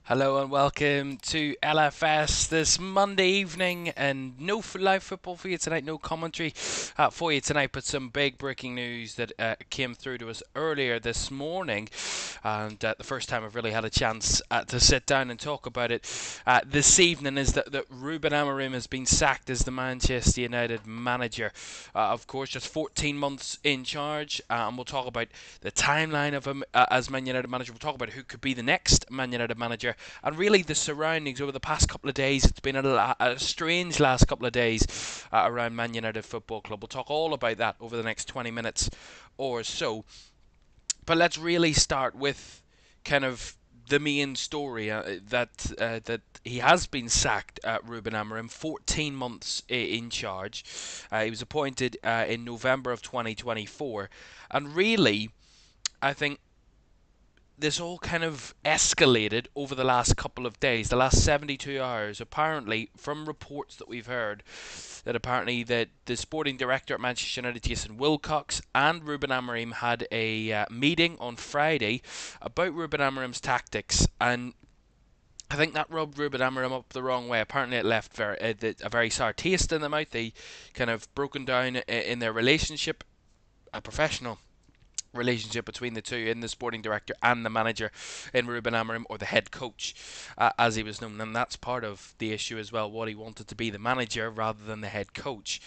Hello and welcome to LFS this Monday evening, and no live football for you tonight, no commentary for you tonight, but some big breaking news that came through to us earlier this morning, and the first time I've really had a chance to sit down and talk about it this evening is that Ruben Amorim has been sacked as the Manchester United manager. Of course, just 14 months in charge, and we'll talk about the timeline of him as Man United manager. We'll talk about who could be the next Man United manager, and really the surroundings over the past couple of days. It's been a strange last couple of days around Man United Football Club. We'll talk all about that over the next 20 minutes or so. But let's really start with kind of the main story that he has been sacked, Ruben Amorim, 14 months in charge. He was appointed in November of 2024, and really, I think this all kind of escalated over the last couple of days, the last 72 hours. Apparently, from reports that we've heard, that apparently the sporting director at Manchester United, Jason Wilcox, and Ruben Amorim had a meeting on Friday about Ruben Amorim's tactics, and I think that rubbed Ruben Amorim up the wrong way. Apparently, it left a very sour taste in the mouth. They kind of broken down in their relationship, a professional relationship between the two, in the sporting director and the manager, in Ruben Amorim, or the head coach as he was known, and that's part of the issue as well, what he wanted to be, the manager rather than the head coach.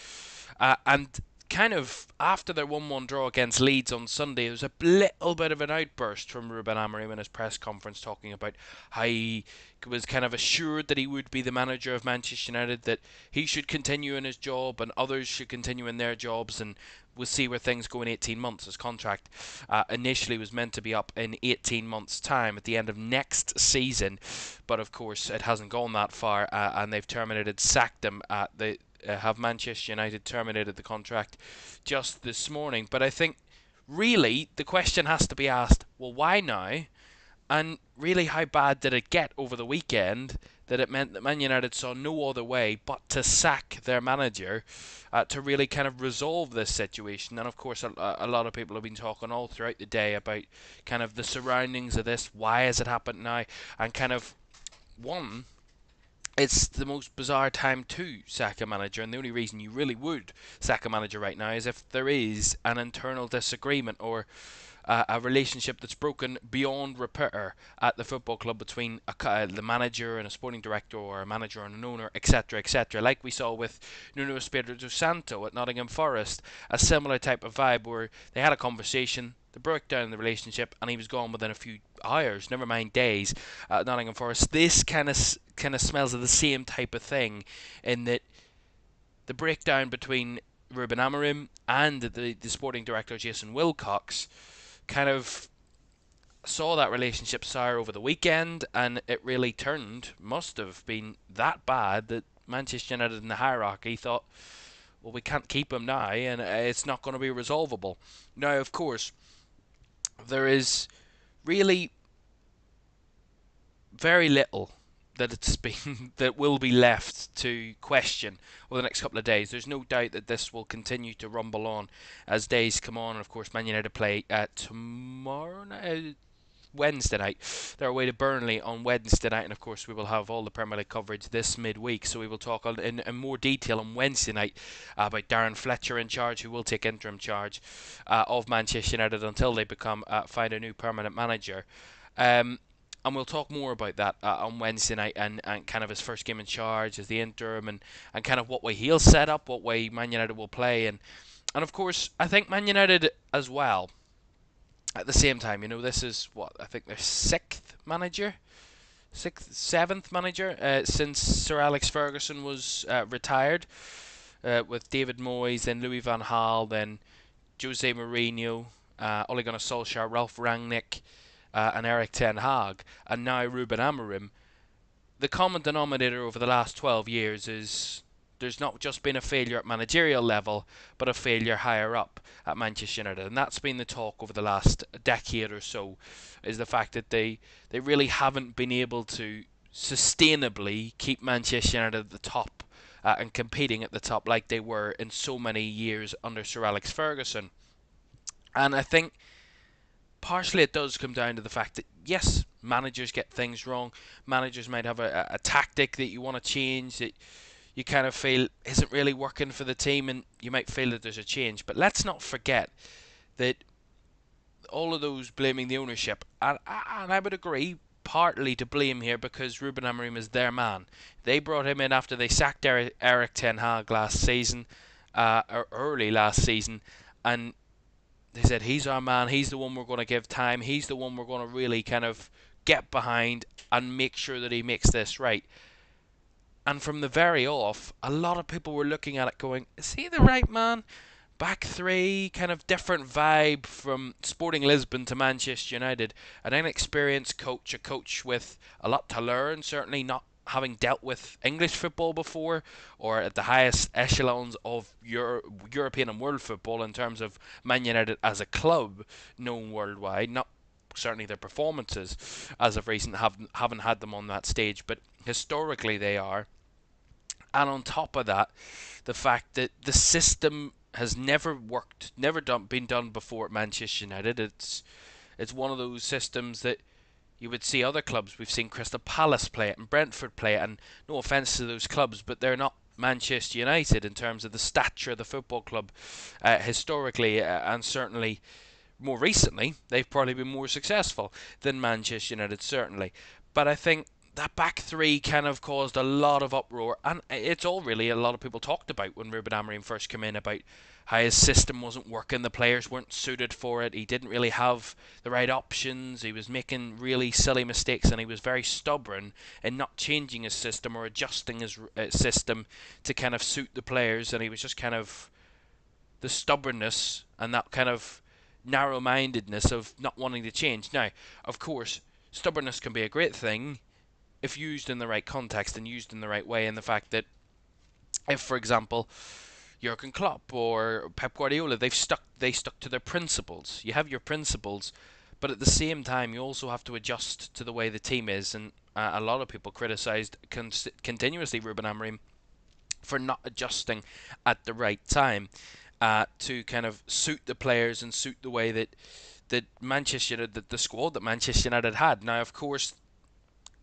And kind of after their 1-1 draw against Leeds on Sunday, there was a little bit of an outburst from Ruben Amorim in his press conference, talking about how he was kind of assured that he would be the manager of Manchester United, that he should continue in his job and others should continue in their jobs, and we'll see where things go in 18 months. His contract initially was meant to be up in 18 months' time at the end of next season, but of course it hasn't gone that far, and they've sacked him. Have Manchester United terminated the contract just this morning. But I think really the question has to be asked, well, why now? And really, how bad did it get over the weekend that it meant that Man United saw no other way but to sack their manager to really kind of resolve this situation? And of course, a lot of people have been talking all throughout the day about kind of the surroundings of this. Why has it happened now? And kind of one, it's the most bizarre time to sack a manager, and the only reason you really would sack a manager right now is if there is an internal disagreement or a relationship that's broken beyond repair at the football club between the manager and a sporting director, or a manager and an owner, etc., etc. Like we saw with Nuno Espirito Santo at Nottingham Forest, a similar type of vibe where they had a conversation, they broke down the relationship, and he was gone within a few hours, never mind days, at Nottingham Forest. This kind of smells of the same type of thing, in that the breakdown between Ruben Amorim and the sporting director Jason Wilcox kind of saw that relationship sour over the weekend, and it really must have been that bad that Manchester United in the hierarchy thought, well, we can't keep him now, and it's not going to be resolvable. Now, of course, there is really very little that it's been that will be left to question over the next couple of days. There's no doubt that this will continue to rumble on as days come on. And of course, Man United play tomorrow night, Wednesday night. They're away to Burnley on Wednesday night, and of course we will have all the Premier League coverage this midweek. So we will talk in more detail on Wednesday night about Darren Fletcher in charge, who will take interim charge of Manchester United until they find a new permanent manager. And we'll talk more about that on Wednesday night, and kind of his first game in charge as the interim, and kind of what way he'll set up, what way Man United will play, and of course I think Man United as well. At the same time, this is what I think their seventh manager since Sir Alex Ferguson was retired, with David Moyes, then Louis van Gaal, then Jose Mourinho, Ole Gunnar Solskjaer, Ralph Rangnick, and Eric Ten Hag, and now Ruben Amorim. The common denominator over the last 12 years is there's not just been a failure at managerial level, but a failure higher up at Manchester United. And that's been the talk over the last decade or so, is the fact that they really haven't been able to sustainably keep Manchester United at the top and competing at the top like they were in so many years under Sir Alex Ferguson. And I think partially it does come down to the fact that, yes, Managers get things wrong. Managers might have a tactic that you want to change that you kind of feel isn't really working for the team, and you might feel that there's a change. But let's not forget that all of those blaming the ownership, and I would agree, partly to blame here because Ruben Amorim is their man. They brought him in after they sacked Eric Ten Hag last season, or early last season, and they said he's our man, he's the one we're going to give time, he's the one we're going to really kind of get behind and make sure that he makes this right. And from the very off, a lot of people were looking at it going, is he the right man? Back three, kind of different vibe from Sporting Lisbon to Manchester United. An inexperienced coach, a coach with a lot to learn, certainly not having dealt with English football before or at the highest echelons of European and world football in terms of Man United as a club known worldwide. Not certainly their performances as of recent haven't had them on that stage, but historically they are. And on top of that, the fact that the system has never worked, been done before at Manchester United. It's one of those systems that you would see other clubs. We've seen Crystal Palace play it and Brentford play it, and no offence to those clubs, but they're not Manchester United in terms of the stature of the football club historically, and certainly more recently, they've probably been more successful than Manchester United, certainly. But I think that back three kind of caused a lot of uproar, and it's all really a lot of people talked about when Ruben Amorim first came in about how his system wasn't working, the players weren't suited for it, he didn't really have the right options, he was making really silly mistakes, and he was very stubborn in not changing his system or adjusting his system to kind of suit the players, and he was just kind of the stubbornness and that kind of narrow-mindedness of not wanting to change. Now, of course, stubbornness can be a great thing if used in the right context and used in the right way, in the fact that if, for example, Jurgen Klopp or Pep Guardiola, they stuck to their principles. You have your principles, but at the same time, you also have to adjust to the way the team is. And a lot of people criticised continuously Ruben Amorim for not adjusting at the right time to kind of suit the players and suit the way that Manchester United, the squad that Manchester United had. Now, of course,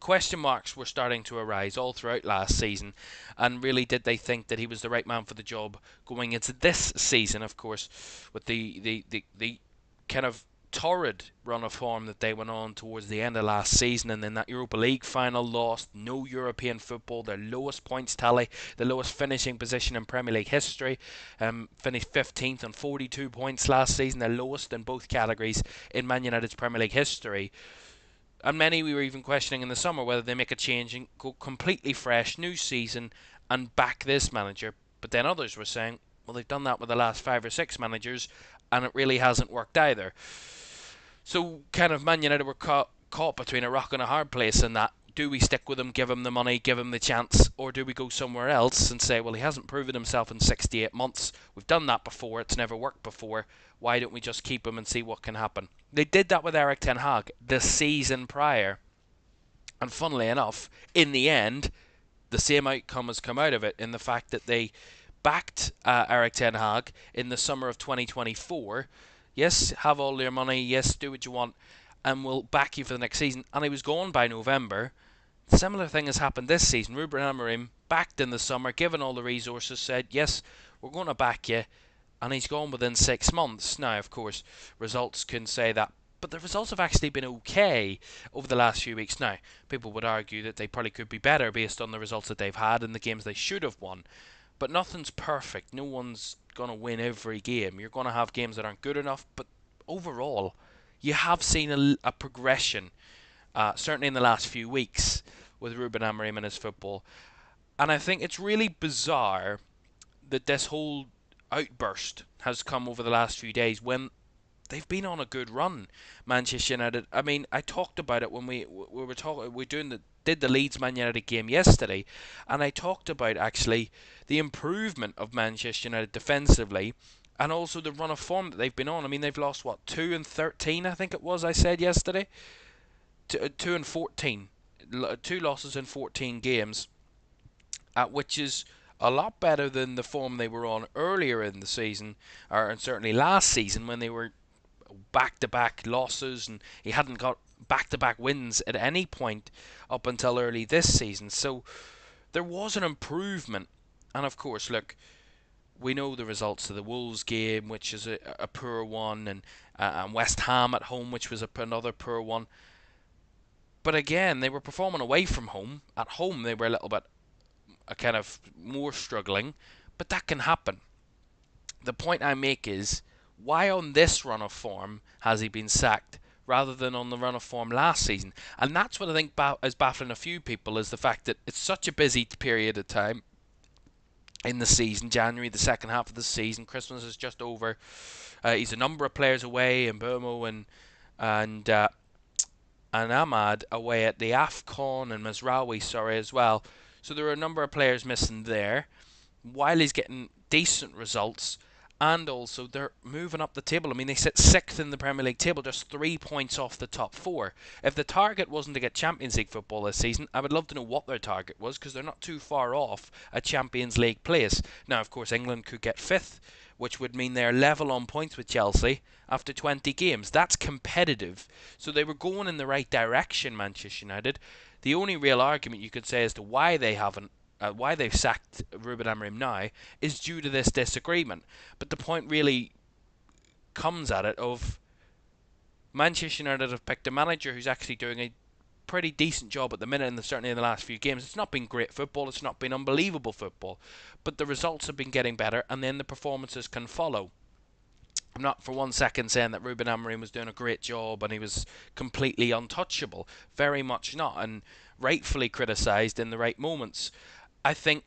question marks were starting to arise all throughout last season, and really did they think that he was the right man for the job going into this season, of course, with the kind of torrid run of form that they went on towards the end of last season, and then that Europa League final lost, no European football, their lowest points tally, the lowest finishing position in Premier League history, finished 15th on 42 points last season, their lowest in both categories in Man United's Premier League history. And many we were even questioning in the summer whether they make a change and go completely fresh, new season, and back this manager. But then others were saying, well, they've done that with the last 5 or 6 managers, and it really hasn't worked either. So kind of Man United were caught between a rock and a hard place in that. Do we stick with him, give him the money, give him the chance, or do we go somewhere else and say, well, he hasn't proven himself in 68 months. We've done that before. It's never worked before. Why don't we just keep him and see what can happen? They did that with Eric Ten Hag the season prior. And funnily enough, in the end, the same outcome has come out of it in the fact that they backed Eric Ten Hag in the summer of 2024. Yes, have all your money. Yes, do what you want, and we'll back you for the next season. And he was gone by November. Similar thing has happened this season. Ruben Amorim, backed in the summer, given all the resources, said, yes, we're going to back you, and he's gone within 6 months. Now, of course, results can say that, but the results have actually been okay over the last few weeks. Now, people would argue that they probably could be better based on the results that they've had and the games they should have won. But nothing's perfect. No one's going to win every game. You're going to have games that aren't good enough, but overall, you have seen a progression, certainly in the last few weeks, with Ruben Amorim and his football. And I think it's really bizarre that this whole outburst has come over the last few days when they've been on a good run, Manchester United. I mean, I talked about it when we were talking. Did the Leeds Man United game yesterday, and I talked about actually the improvement of Manchester United defensively, and also the run of form that they've been on. I mean, they've lost 2-13, I think it was. I said yesterday, 2-14, 2 losses in 14 games, which is a lot better than the form they were on earlier in the season, and certainly last season when they were back-to-back losses, and he hadn't got back-to-back wins at any point up until early this season. So there was an improvement. And of course, look, we know the results of the Wolves game, which is a poor one, and West Ham at home, which was another poor one. But again, they were performing away from home. At home, they were a little bit kind of more struggling, but that can happen. The point I make is, why on this run of form has he been sacked rather than on the run of form last season? And that's what I think is baffling a few people, is the fact that it's such a busy period of time in the season. January, the second half of the season, Christmas is just over. He's a number of players away, and Burmo and Ahmad away at the AFCON, and Mazraoui, as well. So there are a number of players missing there, while he's getting decent results, and also they're moving up the table. I mean, they sit 6th in the Premier League table, just 3 points off the top 4. If the target wasn't to get Champions League football this season, I would love to know what their target was, because they're not too far off a Champions League place. Now, of course, England could get 5th, which would mean they're level on points with Chelsea after 20 games. That's competitive. So they were going in the right direction, Manchester United. The only real argument you could say as to why they haven't why they've sacked Ruben Amorim now is due to this disagreement. But the point really comes at it of Manchester United have picked a manager who's actually doing a pretty decent job at the minute, and certainly in the last few games. It's not been great football, it's not been unbelievable football, but the results have been getting better, and then the performances can follow. I'm not for one second saying that Ruben Amorim was doing a great job and he was completely untouchable. Very much not, and rightfully criticised in the right moments. I think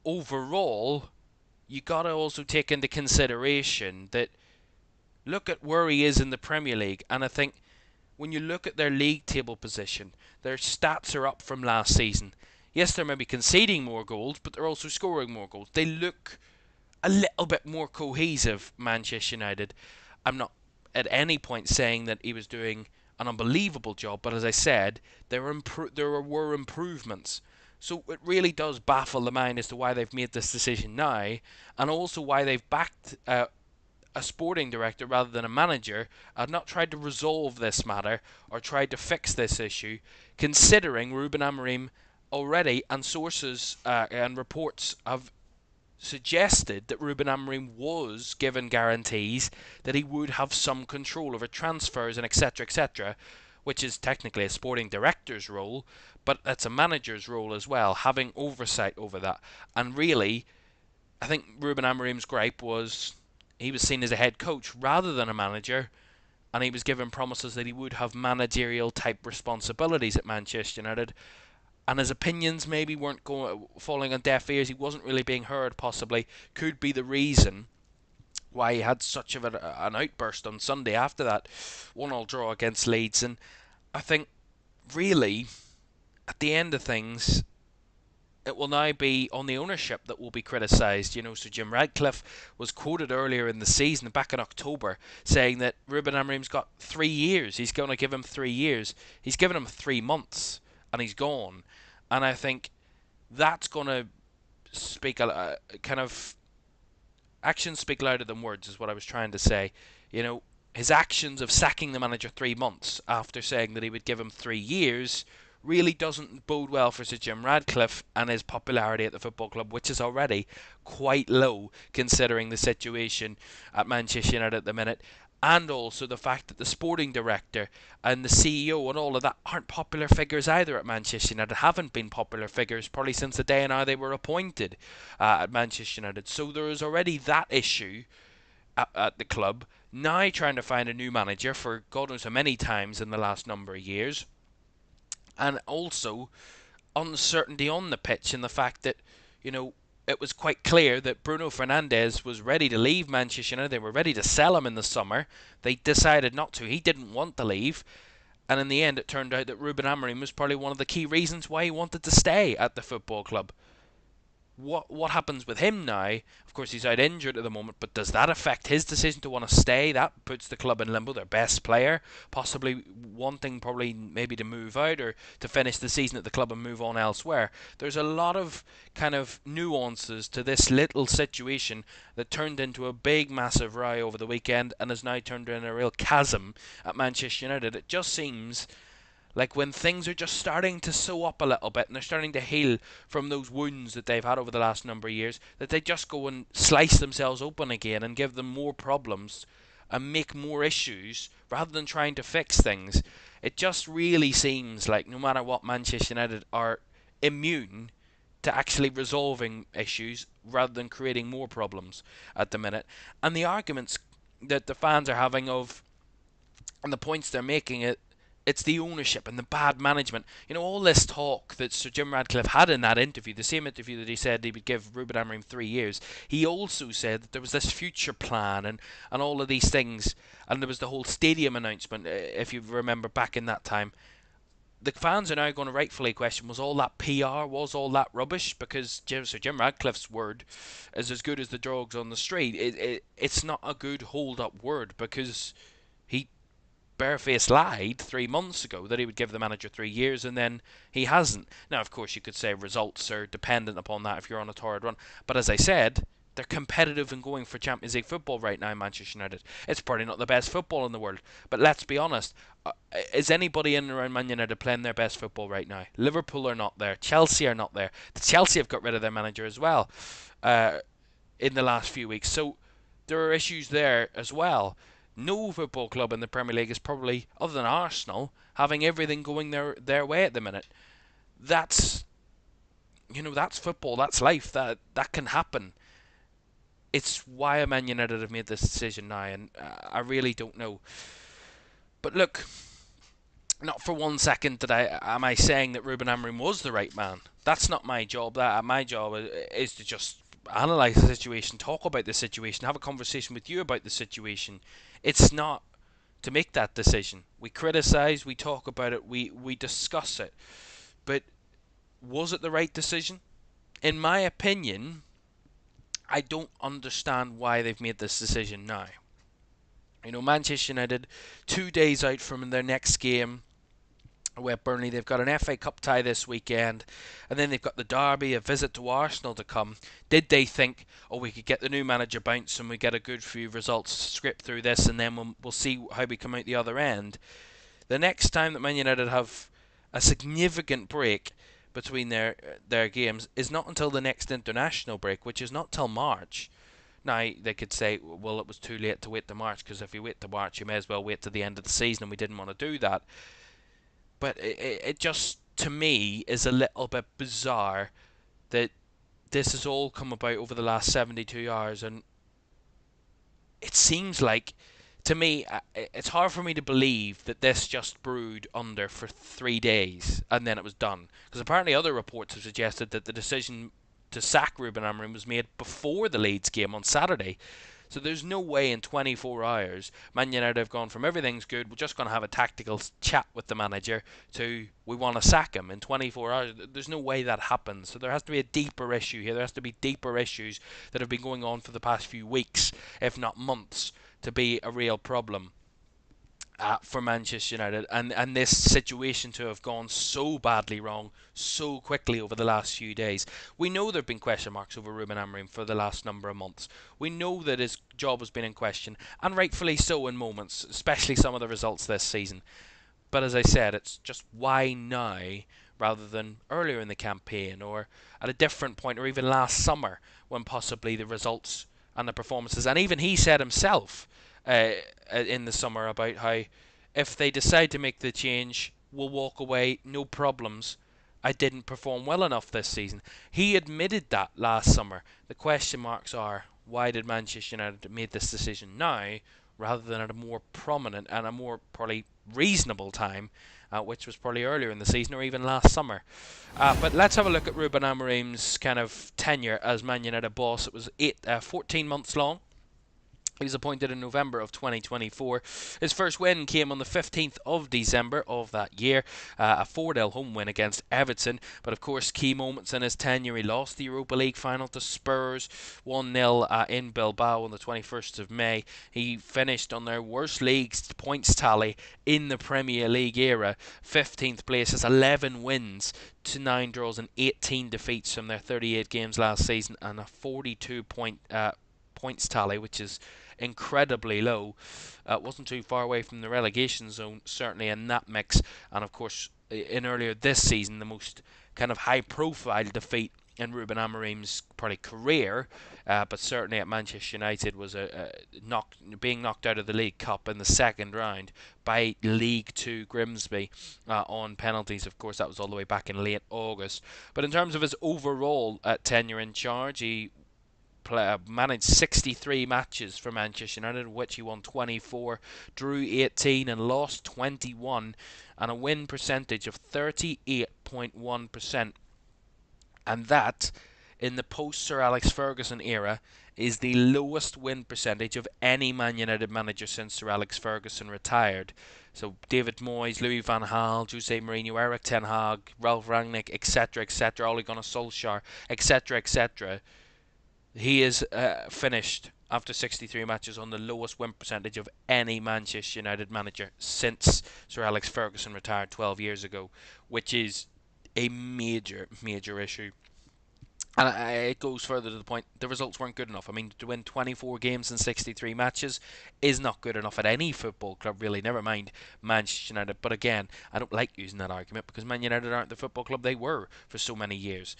overall, you got to also take into consideration that look at where he is in the Premier League, and I think when you look at their league table position, their stats are up from last season. Yes, they're maybe conceding more goals, but they're also scoring more goals. They look a little bit more cohesive, Manchester United. I'm not at any point saying that he was doing an unbelievable job, but as I said, there were improvements. So it really does baffle the mind as to why they've made this decision now, and also why they've backed a sporting director rather than a manager, and not tried to resolve this matter or tried to fix this issue, considering Ruben Amorim already, and sources and reports have suggested that Ruben Amorim was given guarantees that he would have some control over transfers and etc., which is technically a sporting director's role, but that's a manager's role as well, having oversight over that. And really, I think Ruben Amorim's gripe was he was seen as a head coach rather than a manager, and he was given promises that he would have managerial type responsibilities at Manchester United, and his opinions maybe weren't falling on deaf ears. He wasn't really being heard, possibly. Could be the reason why he had such of an outburst on Sunday after that 1-1 draw against Leeds. And I think, really, at the end of things, it will now be on the ownership that will be criticised. So Jim Radcliffe was quoted earlier in the season, back in October, saying that Ruben Amorim's got 3 years. He's going to give him 3 years. He's given him 3 months, and he's gone. And I think that's going to speak kind of actions speak louder than words, is what I was trying to say. His actions of sacking the manager 3 months after saying that he would give him 3 years really doesn't bode well for Sir Jim Radcliffe and his popularity at the football club, which is already quite low considering the situation at Manchester United at the minute. And also the fact that the sporting director and the CEO and all of that aren't popular figures either at Manchester United, haven't been popular figures probably since the day now they were appointed at Manchester United. So there is already that issue at the club. Now trying to find a new manager for God knows how many times in the last number of years. And also uncertainty on the pitch, and the fact that, it was quite clear that Bruno Fernandes was ready to leave Manchester United. They were ready to sell him in the summer. They decided not to. He didn't want to leave. And in the end, it turned out that Ruben Amorim was probably one of the key reasons why he wanted to stay at the football club. What happens with him now? Of course, he's out injured at the moment, but does that affect his decision to want to stay? That puts the club in limbo. Their best player possibly wanting maybe to move out or to finish the season at the club and move on elsewhere. There's a lot of kind of nuances to this little situation that turned into a big, massive row over the weekend and has now turned into a real chasm at Manchester United. It just seems Like when things are just starting to sew up a little bit and they're starting to heal from those wounds that they've had over the last number of years, that they just go and slice themselves open again and give them more problems and make more issues rather than trying to fix things. It just really seems like no matter what, Manchester United are immune to actually resolving issues rather than creating more problems at the minute. And the arguments that the fans are having of and the points they're making, it's the ownership and the bad management. You know, all this talk that Sir Jim Radcliffe had in that interview, the same interview that he said he would give Ruben Amorim 3 years, he also said that there was this future plan and all of these things, and there was the whole stadium announcement, if you remember back in that time. The fans are now going to rightfully question, was all that PR, was all that rubbish? Because Sir Jim Radcliffe's word is as good as the dogs on the street. It's not a good hold-up word because he barefaced lied 3 months ago that he would give the manager 3 years, and then he hasn't. Now, of course, you could say results are dependent upon that if you're on a torrid run, but as I said, they're competitive and going for Champions League football right now, Manchester United. It's probably not the best football in the world, but let's be honest. Is anybody in and around Man United playing their best football right now? Liverpool are not there. Chelsea are not there. The Chelsea have got rid of their manager as well in the last few weeks. So there are issues there as well. No football club in the Premier League is probably, other than Arsenal, having everything going their way at the minute. That's that's football, that's life, that can happen. It's why Man United have made this decision now, and I really don't know. But look, not for 1 second am I saying that Ruben Amorim was the right man. That's not my job. My job is to just analyse the situation, talk about the situation, have a conversation with you about the situation. It's not to make that decision. We criticise, we talk about it, we discuss it. But was it the right decision? In my opinion, I don't understand why they've made this decision now. You know, Manchester United, 2 days out from their next game with Burnley, they've got an FA Cup tie this weekend, and then they've got the derby, a visit to Arsenal to come. Did they think, oh, we could get the new manager bounce and we get a good few results, scrape through this, and then we'll see how we come out the other end? The next time that Man United have a significant break between their games is not until the next international break, which is not till March. Now, they could say, well, it was too late to wait to March, because if you wait to March, you may as well wait to the end of the season, and we didn't want to do that. But it just, to me, is a little bit bizarre that this has all come about over the last 72 hours, and it seems like, to me, it's hard for me to believe that this just brewed under for 3 days and then it was done. Because apparently other reports have suggested that the decision to sack Ruben Amorim was made before the Leeds game on Saturday. So there's no way in 24 hours Man United have gone from everything's good, we're just going to have a tactical chat with the manager, to we want to sack him in 24 hours. There's no way that happens. So there has to be a deeper issue here. There has to be deeper issues that have been going on for the past few weeks, if not months, to be a real problem for Manchester United, and this situation to have gone so badly wrong so quickly over the last few days. We know there have been question marks over Ruben Amorim for the last number of months. We know that his job has been in question, and rightfully so in moments, especially some of the results this season. But as I said, it's just why now rather than earlier in the campaign, or at a different point, or even last summer when possibly the results and the performances, and even he said himself in the summer about how if they decide to make the change, we'll walk away, no problems. I didn't perform well enough this season. He admitted that last summer. The question marks are, why did Manchester United make this decision now rather than at a more prominent and a more probably reasonable time, which was probably earlier in the season or even last summer. But let's have a look at Ruben Amorim's kind of tenure as Man United boss. It was 14 months long. He was appointed in November of 2024. His first win came on the 15th of December of that year, a 4-0 home win against Everton. But of course, key moments in his tenure: he lost the Europa League final to Spurs 1-0 in Bilbao on the 21st of May. He finished on their worst league points tally in the Premier League era, 15th place, has 11 wins to 9 draws and 18 defeats from their 38 games last season, and a 42 point points tally, which is incredibly low. Wasn't too far away from the relegation zone, certainly in that mix. And of course, in earlier this season, the most kind of high-profile defeat in Ruben Amorim's probably career, but certainly at Manchester United, was being knocked out of the League Cup in the second round by League Two Grimsby on penalties. Of course, that was all the way back in late August. But in terms of his overall tenure in charge, he managed 63 matches for Manchester United, which he won 24, drew 18 and lost 21, and a win percentage of 38.1%. And that, in the post-Sir Alex Ferguson era, is the lowest win percentage of any Man United manager since Sir Alex Ferguson retired. So David Moyes, Louis van Gaal, Jose Mourinho, Eric Ten Hag, Ralph Rangnick, etc., etc., Ole Gunnar Solskjaer, etc., etc., he is finished after 63 matches on the lowest win percentage of any Manchester United manager since Sir Alex Ferguson retired 12 years ago, which is a major, major issue. And it goes further to the point, the results weren't good enough. I mean, to win 24 games in 63 matches is not good enough at any football club, really, never mind Manchester United. But again, I don't like using that argument because Man United aren't the football club they were for so many years.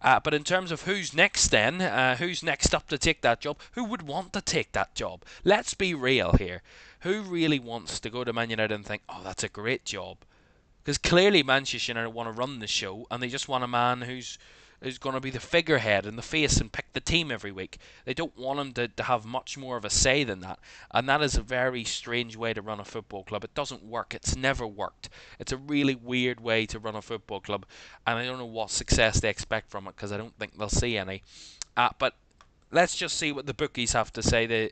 But in terms of who's next then, who's next up to take that job, who would want to take that job? Let's be real here. Who really wants to go to Man United and think, oh, that's a great job? Because clearly Manchester United want to run the show and they just want a man who's going to be the figurehead and the face and pick the team every week. They don't want him to have much more of a say than that. And that is a very strange way to run a football club. It doesn't work. It's never worked. It's a really weird way to run a football club. And I don't know what success they expect from it because I don't think they'll see any. But let's just see what the bookies have to say. They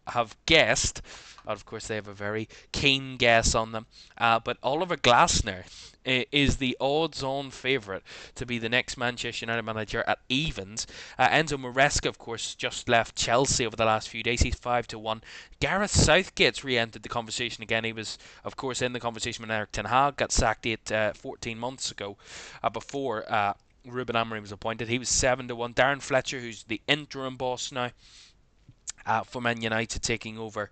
have guessed. Of course, they have a very keen guess on them. But Oliver Glasner is the odds-on favourite to be the next Manchester United manager at evens. Enzo Maresca, of course, just left Chelsea over the last few days. He's 5-1. Gareth Southgate's re-entered the conversation again. He was, of course, in the conversation when Eric Ten Hag got sacked 14 months ago before Ruben Amorim was appointed. He was 7-1. Darren Fletcher, who's the interim boss now for Man United, taking over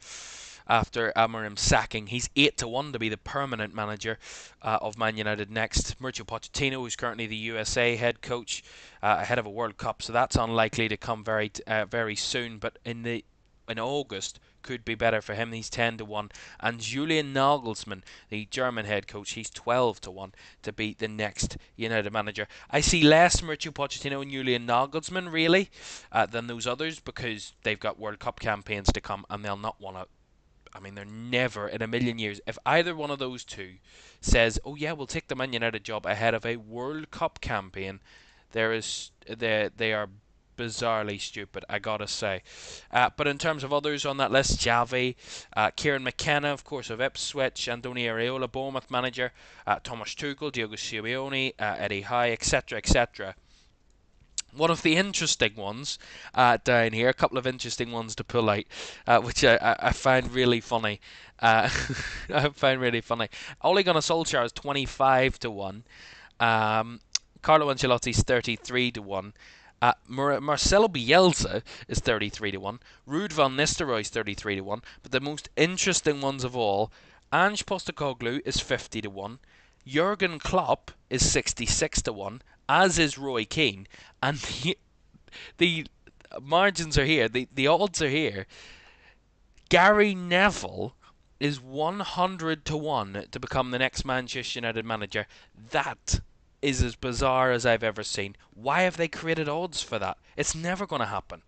after Amorim's sacking. He's 8-1 to be the permanent manager of Man United next. Mauricio Pochettino, who's currently the USA head coach ahead of a World Cup, so that's unlikely to come very soon. But in August could be better for him. He's 10-1, and Julian Nagelsmann, the German head coach, he's 12-1 to be the next United manager. I see less Mauricio Pochettino and Julian Nagelsmann really than those others because they've got World Cup campaigns to come, and they'll not want to. I mean, they're never in a million years. If either one of those two says, "Oh yeah, we'll take the Man United job ahead of a World Cup campaign," they are bizarrely stupid, I gotta say. But in terms of others on that list, Xavi, Kieran McKenna, of course, of Ipswich, Andoni Areola, Bournemouth manager, Thomas Tuchel, Diogo Simeone, Eddie Howe, etc., etc. One of the interesting ones down here, a couple of interesting ones to pull out, which I find really funny. I find really funny. Ole Gunnar Solskjaer is 25-1. Carlo Ancelotti's 33-1. Marcelo Bielsa is 33-1. Ruud van Nistelrooy is 33-1. But the most interesting ones of all, Ange Postecoglou is 50-1. Jurgen Klopp is 66-1, as is Roy Keane, and the margins are here, the odds are here. Gary Neville is 100-1 to become the next Manchester United manager. That is as bizarre as I've ever seen. Why have they created odds for that? It's never going to happen.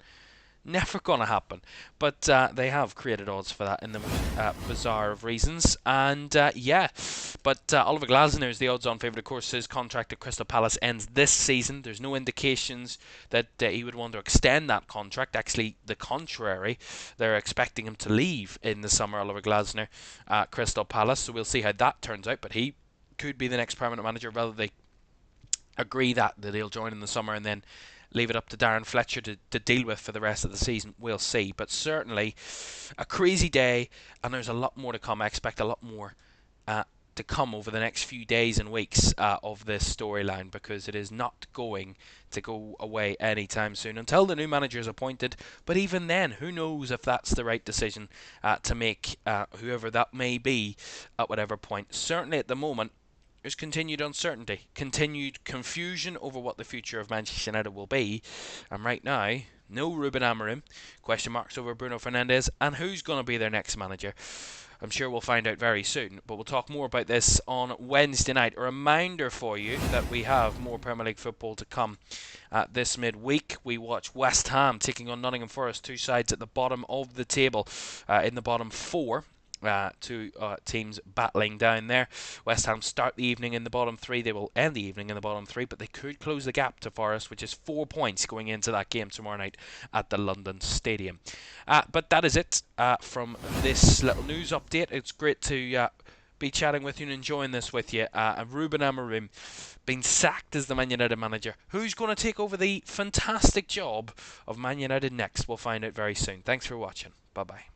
Never going to happen. But they have created odds for that in the most bizarre of reasons. And yeah, but Oliver Glasner is the odds-on favourite. Of course, his contract at Crystal Palace ends this season. There's no indications that he would want to extend that contract. Actually, the contrary. They're expecting him to leave in the summer, Oliver Glasner, at Crystal Palace. So we'll see how that turns out. But he could be the next permanent manager, whether they agree that he'll join in the summer and then leave it up to Darren Fletcher to deal with for the rest of the season. We'll see. But certainly a crazy day, and there's a lot more to come. I expect a lot more to come over the next few days and weeks of this storyline, because it is not going to go away anytime soon until the new manager is appointed. But even then, who knows if that's the right decision to make, whoever that may be at whatever point. Certainly at the moment, there's continued uncertainty, continued confusion over what the future of Manchester United will be. And right now, no Ruben Amorim, question marks over Bruno Fernandes, and who's going to be their next manager. I'm sure we'll find out very soon, but we'll talk more about this on Wednesday night. A reminder for you that we have more Premier League football to come this midweek. We watch West Ham taking on Nottingham Forest, two sides at the bottom of the table, in the bottom four. Two teams battling down there. West Ham start the evening in the bottom three. They will end the evening in the bottom three, but they could close the gap to Forest, which is 4 points going into that game tomorrow night at the London Stadium. But that is it from this little news update. It's great to be chatting with you and enjoying this with you. Ruben Amorim being sacked as the Man United manager. Who's going to take over the fantastic job of Man United next? We'll find out very soon. Thanks for watching. Bye-bye.